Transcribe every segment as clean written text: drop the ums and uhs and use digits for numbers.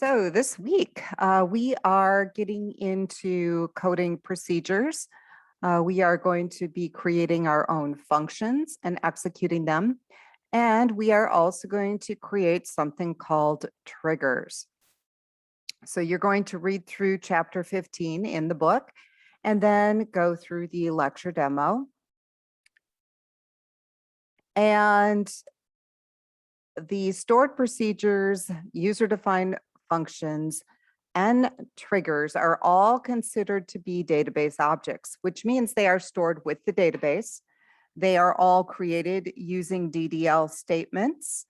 So this week, we are getting into coding procedures. We are going to be creating our own functions and executing them. And we are also going to create something called triggers. So you're going to read through chapter 15 in the book and then go through the lecture demo. And the stored procedures, user-defined functions, and triggers are all considered to be database objects, which means they are stored with the database. They are all created using DDL statements.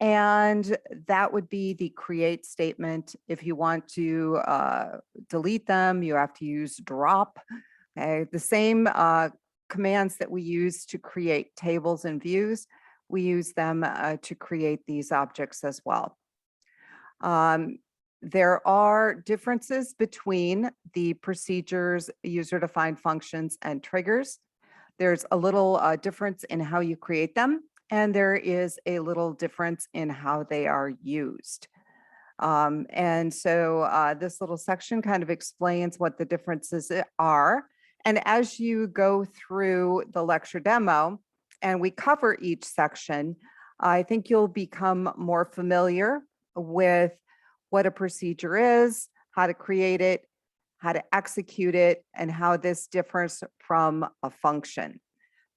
And that would be the create statement. If you want to delete them, you have to use drop. Okay, the same commands that we use to create tables and views, we use them to create these objects as well. There are differences between the procedures, user-defined functions, and triggers. There's a little difference in how you create them, and there is a little difference in how they are used. And so this little section kind of explains what the differences are. And as you go through the lecture demo and we cover each section, I think you'll become more familiar with what a procedure is, how to create it, how to execute it, and how this differs from a function.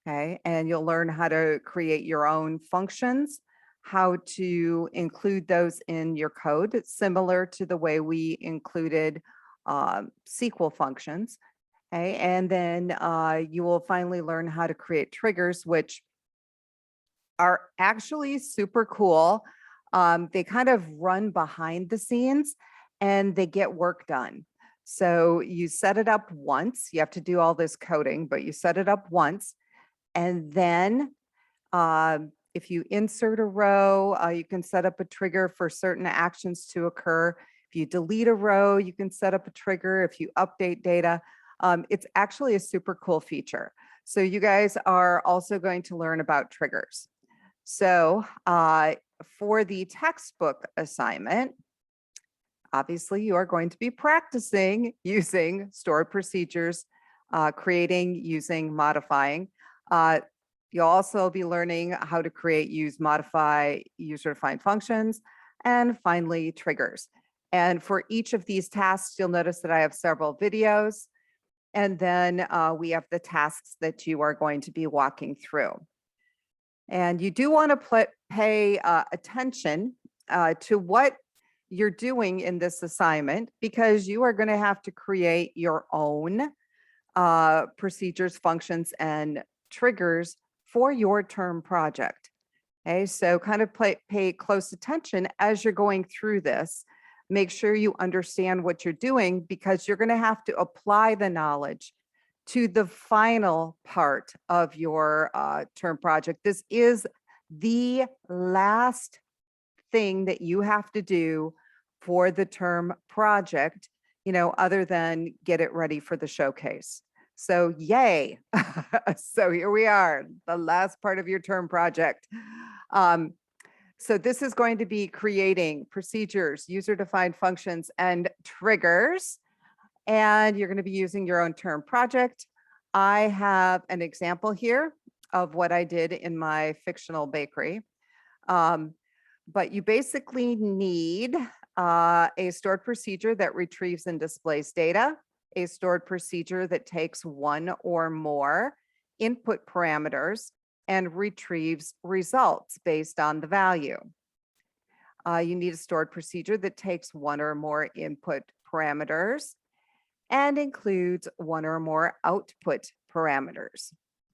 Okay, and you'll learn how to create your own functions, how to include those in your code, similar to the way we included SQL functions. Okay, and then you will finally learn how to create triggers, which are actually super cool. They kind of run behind the scenes and they get work done. So you set it up once, you have to do all this coding, but you set it up once. And then if you insert a row, you can set up a trigger for certain actions to occur. If you delete a row, you can set up a trigger. If you update data, it's actually a super cool feature. So you guys are also going to learn about triggers. So for the textbook assignment, obviously you are going to be practicing using stored procedures, creating, using, modifying. You'll also be learning how to create, use, modify user-defined functions, and finally triggers. And for each of these tasks, you'll notice that I have several videos, and then we have the tasks that you are going to be walking through. And you do want to pay attention to what you're doing in this assignment, because you are going to have to create your own procedures, functions, and triggers for your term project. Okay, so kind of pay close attention as you're going through this. Make sure you understand what you're doing, because you're going to have to apply the knowledge to the final part of your term project. This is the last thing that you have to do for the term project, you know, other than get it ready for the showcase. So yay. So here we are, the last part of your term project. So this is going to be creating procedures, user-defined functions, and triggers. And you're going to be using your own term project. I have an example here of what I did in my fictional bakery. But you basically need a stored procedure that retrieves and displays data, a stored procedure that takes one or more input parameters and retrieves results based on the value. You need a stored procedure that takes one or more input parameters and includes one or more output parameters.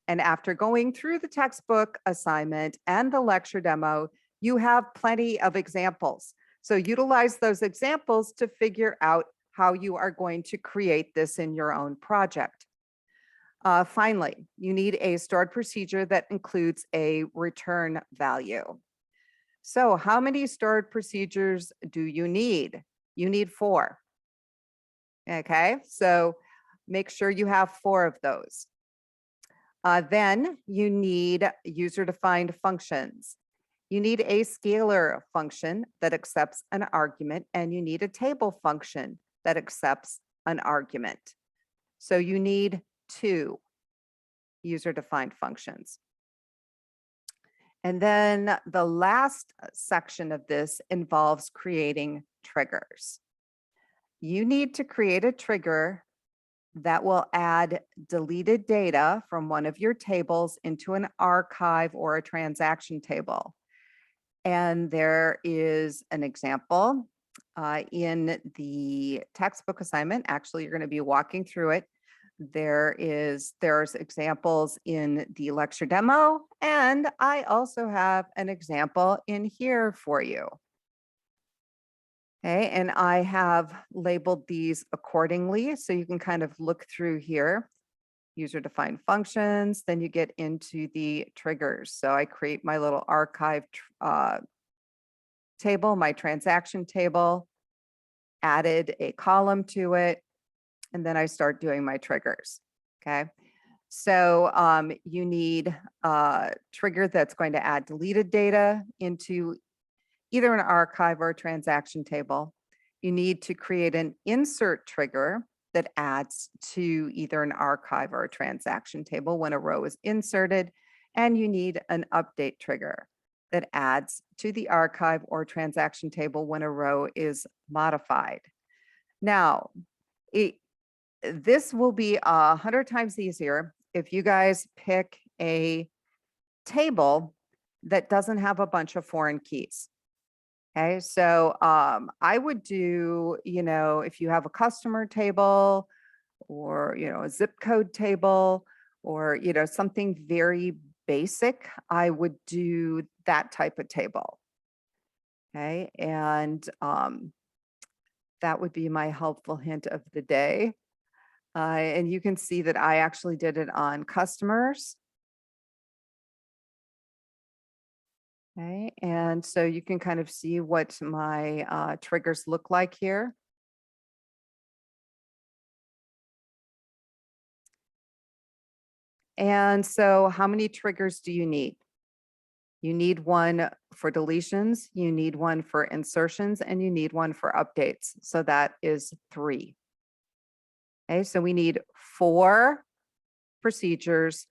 And after going through the textbook assignment and the lecture demo, you have plenty of examples. So utilize those examples to figure out how you are going to create this in your own project. Finally, you need a stored procedure that includes a return value. So how many stored procedures do you need? You need 4. Okay, so make sure you have 4 of those. Then you need user-defined functions. You need a scalar function that accepts an argument, and you need a table function that accepts an argument. So you need 2 user-defined functions. And then the last section of this involves creating triggers. You need to create a trigger that will add deleted data from one of your tables into an archive or a transaction table. And there is an example in the textbook assignment. Actually, you're going to be walking through it. There's examples in the lecture demo, and I also have an example in here for you. Okay, and I have labeled these accordingly, so you can kind of look through here. User-defined functions, then you get into the triggers. So I create my little archive table, my transaction table, added a column to it, and then I start doing my triggers. Okay. So you need a trigger that's going to add deleted data into either an archive or a transaction table. You need to create an insert trigger that adds to either an archive or a transaction table when a row is inserted. And you need an update trigger that adds to the archive or transaction table when a row is modified. Now, this will be 100 times easier if you guys pick a table that doesn't have a bunch of foreign keys. Okay, so I would do, if you have a customer table or, a zip code table or, something very basic, I would do that type of table. Okay, and that would be my helpful hint of the day. And you can see that I actually did it on customers. Okay, and so you can kind of see what my triggers look like here. And so how many triggers do you need? You need one for deletions, you need one for insertions, and you need one for updates. So that is 3. Okay, so we need 4 procedures,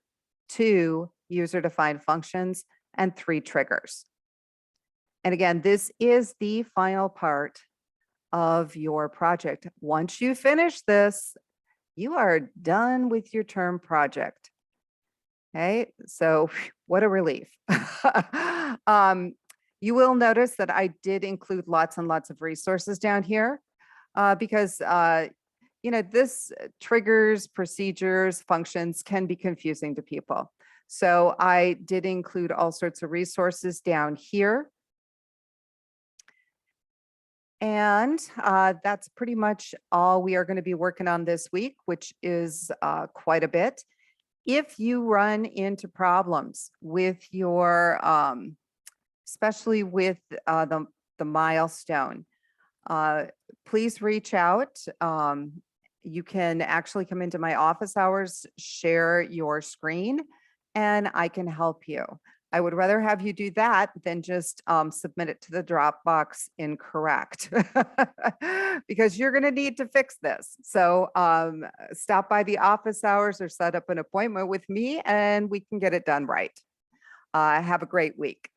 2 user-defined functions, and 3 triggers. And again, this is the final part of your project. Once you finish this, you are done with your term project. Okay, so what a relief. You will notice that I did include lots and lots of resources down here because this triggers, procedures, functions can be confusing to people. So I did include all sorts of resources down here. And that's pretty much all we are going to be working on this week, which is quite a bit. If you run into problems with your, especially with the milestone, please reach out. You can actually come into my office hours, share your screen, and I can help you. I would rather have you do that than just submit it to the Dropbox incorrect because you're going to need to fix this. So stop by the office hours or set up an appointment with me and we can get it done right. Have a great week.